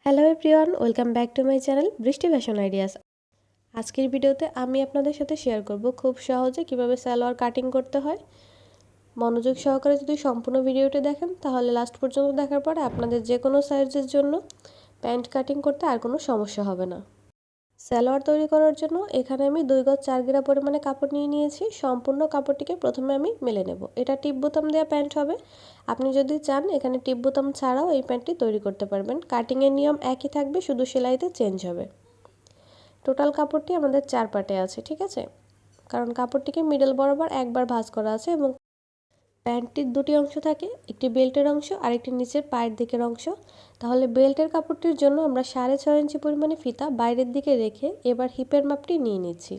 Hello everyone, welcome back to my channel বৃষ্টি fashion ideas. আজকের ভিডিওতে আমি আপনাদের সাথে শেয়ার করব খুব সহজে কিভাবে সালোয়ার কাটিং করতে হয়। মনোযোগ সহকারে যদি সম্পূর্ণ ভিডিওটি দেখেন তাহলে লাস্ট পর্যন্ত দেখার পরে আপনাদের যে কোনো সাইজের জন্য প্যান্ট কাটিং করতে আর কোনো সমস্যা হবে না। সালোয়ার তৈরি করার জন্য এখানে আমি 2 গজ 4 গিরা পরিমাণে কাপড় নিয়ে নিয়েছি। সম্পূর্ণ কাপড়টিকে প্রথমে আমি মেলে নেব। এটা টিপ বোতাম দেওয়া প্যান্ট হবে। আপনি যদি চান এখানে টিপ বোতাম ছাড়াও এই প্যান্টটি তৈরি করতে পারবেন। কাটিংয়ের নিয়ম একই থাকবে, শুধু সেলাইতে চেঞ্জ হবে। টোটাল কাপড়টি আমাদের 4 পাটে আছে, ঠিক আছে? কারণ কাপড়টিকে মিডল বরাবর একবার ভাঁজ করা আছে এবং প্যান্টটির দুটি অংশ থাকে, একটি বেল্টের অংশ আর একটি নিচের পায়ের দিকের অংশ। তাহলে বেল্টের কাপড়টির জন্য আমরা 6.5 ইঞ্চি পরিমাণে ফিতা বাইরের দিকে রেখে এবার হিপের মাপটি নিয়ে নিচ্ছি।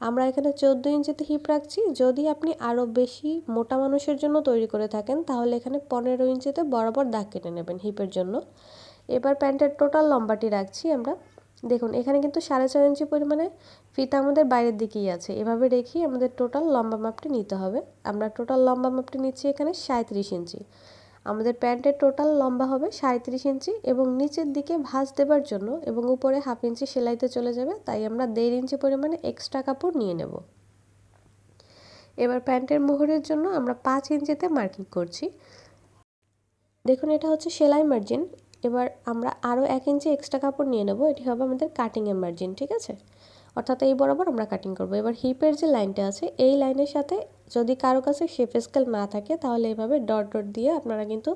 আমরা এখানে 14 ইঞ্চিতে হিপ রাখছি। যদি আপনি আরও বেশি মোটা মানুষের জন্য তৈরি করে থাকেন তাহলে এখানে 15 ইঞ্চিতে বরাবর দাগ কেটে নেবেন হিপের জন্য। এবার প্যান্টের টোটাল লম্বাটি রাখছি আমরা। দেখুন এখানে কিন্তু 6.5 ইঞ্চি পরিমাণে ফিতা আমাদের বাইরের দিকেই আছে। এভাবে রেখেই আমাদের টোটাল লম্বা মাপটি নিতে হবে। আমরা টোটাল লম্বা মাপটি নিচ্ছি এখানে 37 ইঞ্চি। আমাদের প্যান্টের টোটাল লম্বা হবে 37 ইঞ্চি এবং নিচের দিকে ভাঁজ দেবার জন্য এবং উপরে হাফ ইঞ্চি সেলাইতে চলে যাবে, তাই আমরা 1.5 ইঞ্চি পরিমাণে এক্সট্রা কাপড় নিয়ে নেব। এবার প্যান্টের মোহরের জন্য আমরা 5 ইঞ্চিতে মার্কিং করছি। দেখুন এটা হচ্ছে সেলাই মার্জিন। এবার আমরা আরও 1 ইঞ্চি এক্সট্রা কাপড় নিয়ে নেব, এটি হবে আমাদের কাটিংয়ের মার্জিন, ঠিক আছে? অর্থাৎ এই বরাবর আমরা কাটিং করব। এবার হিপের যে লাইনটা আছে এই লাইনের সাথে যদি কারো কাছে শেপ স্কেল না থাকে তাহলে এইভাবে ডট ডট দিয়ে আপনারা কিন্তু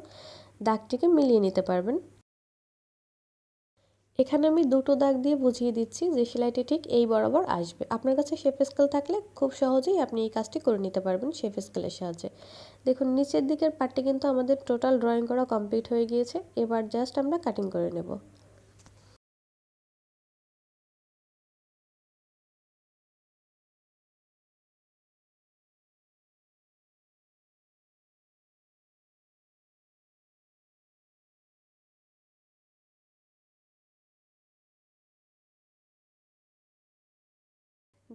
দাগটিকে মিলিয়ে নিতে পারবেন। এখানে আমি দুটো দাগ দিয়ে বুঝিয়ে দিচ্ছি যে সেলাইটি ঠিক এই বরাবর আসবে। আপনার কাছে শেপ স্কেল থাকলে খুব সহজেই আপনি এই কাজটি করে নিতে পারবেন শেপ স্কেলের সাহায্যে। দেখুন নিচের দিকের পার্টটি কিন্তু আমাদের টোটাল ড্রয়িং করা কমপ্লিট হয়ে গিয়েছে। এবার জাস্ট আমরা কাটিং করে নেব।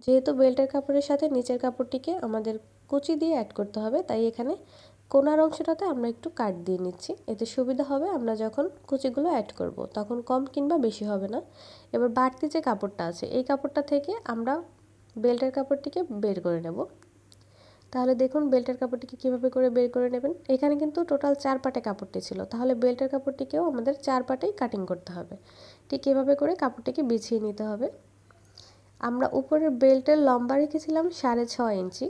যেহেতু বেল্টের কাপড়ের সাথে নিচের কাপড়টিকে আমাদের কুচি দিয়ে অ্যাড করতে হবে, তাই এখানে কোনার অংশটাতে আমরা একটু কাট দিয়ে নিচ্ছি। এতে সুবিধা হবে আমরা যখন কুচিগুলো অ্যাড করব তখন কম কিংবা বেশি হবে না। এবার বাড়তি যে কাপড়টা আছে এই কাপড়টা থেকে আমরা বেল্টের কাপড়টিকে বের করে নেব। তাহলে দেখুন বেল্টের কাপড়টিকে কীভাবে করে বের করে নেবেন। এখানে কিন্তু টোটাল 4 পাটে কাপড়টি ছিল, তাহলে বেল্টের কাপড়টিকেও আমাদের 4 পাটেই কাটিং করতে হবে। ঠিক এভাবে করে কাপড়টিকে বিছিয়ে নিতে হবে। আমরা উপরের বেল্টের লম্বা রেখেছিলাম 6.5 ইঞ্চি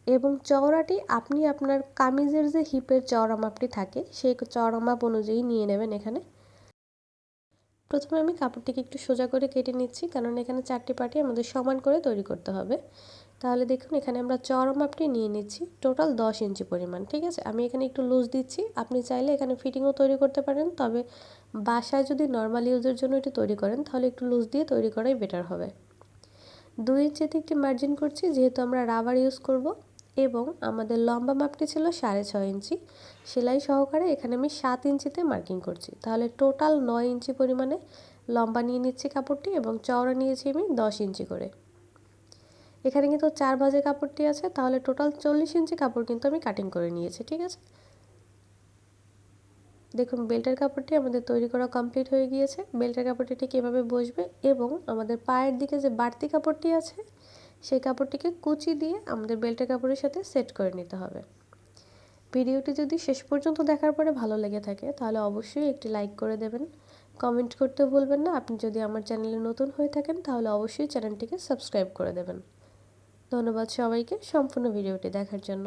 এবং চওড়াটি আপনি আপনার কামিজের যে হিপের চওড়া মাপটি থাকে সেই চওড়া মাপ অনুযায়ী নিয়ে নেবেন। এখানে প্রথমে আমি কাপড়টিকে একটু সোজা করে কেটে নিচ্ছি, কারণ এখানে 4টি পার্টি আমাদের সমান করে তৈরি করতে হবে। তাহলে দেখুন এখানে আমরা চওড়া মাপটি নিয়ে নিচ্ছি টোটাল 10 ইঞ্চি পরিমাণ, ঠিক আছে? আমি এখানে একটু লুজ দিচ্ছি, আপনি চাইলে এখানে ফিটিংও তৈরি করতে পারেন, তবে বাসায় যদি নর্মাল ইউজের জন্য এটি তৈরি করেন তাহলে একটু লুজ দিয়ে তৈরি করাই বেটার হবে। 2 ইঞ্চিতে একটি মার্জিন করছি যেহেতু আমরা রাবার ইউজ করব এবং আমাদের লম্বা মাপটি ছিল 6.5 ইঞ্চি। সেলাই সহকারে এখানে আমি 7 ইঞ্চিতে মার্কিং করছি। তাহলে টোটাল 9 ইঞ্চি পরিমাণে লম্বা নিয়ে নিচ্ছি কাপড়টি এবং চওড়া নিয়েছি আমি 10 ইঞ্চি করে। এখানে কিন্তু 4 ভাঁজে কাপড়টি আছে, তাহলে টোটাল 40 ইঞ্চি কাপড় কিন্তু আমি কাটিং করে নিয়েছি, ঠিক আছে? দেখুন বেল্টের কাপড়টি আমাদের তৈরি করা কমপ্লিট হয়ে গিয়েছে। বেল্টের কাপড়টি ঠিক এভাবে বসবে এবং আমাদের পায়ের দিকে যে বাড়তি কাপড়টি আছে সেই কাপড়টিকে কুচি দিয়ে আমাদের বেল্টের কাপড়ের সাথে সেট করে নিতে হবে। ভিডিওটি যদি শেষ পর্যন্ত দেখার পরে ভালো লেগে থাকে তাহলে অবশ্যই একটি লাইক করে দেবেন। কমেন্ট করতে ভুলবেন না। আপনি যদি আমার চ্যানেলে নতুন হয়ে থাকেন তাহলে অবশ্যই চ্যানেলটিকে সাবস্ক্রাইব করে দেবেন। ধন্যবাদ সবাইকে সম্পূর্ণ ভিডিওটি দেখার জন্য।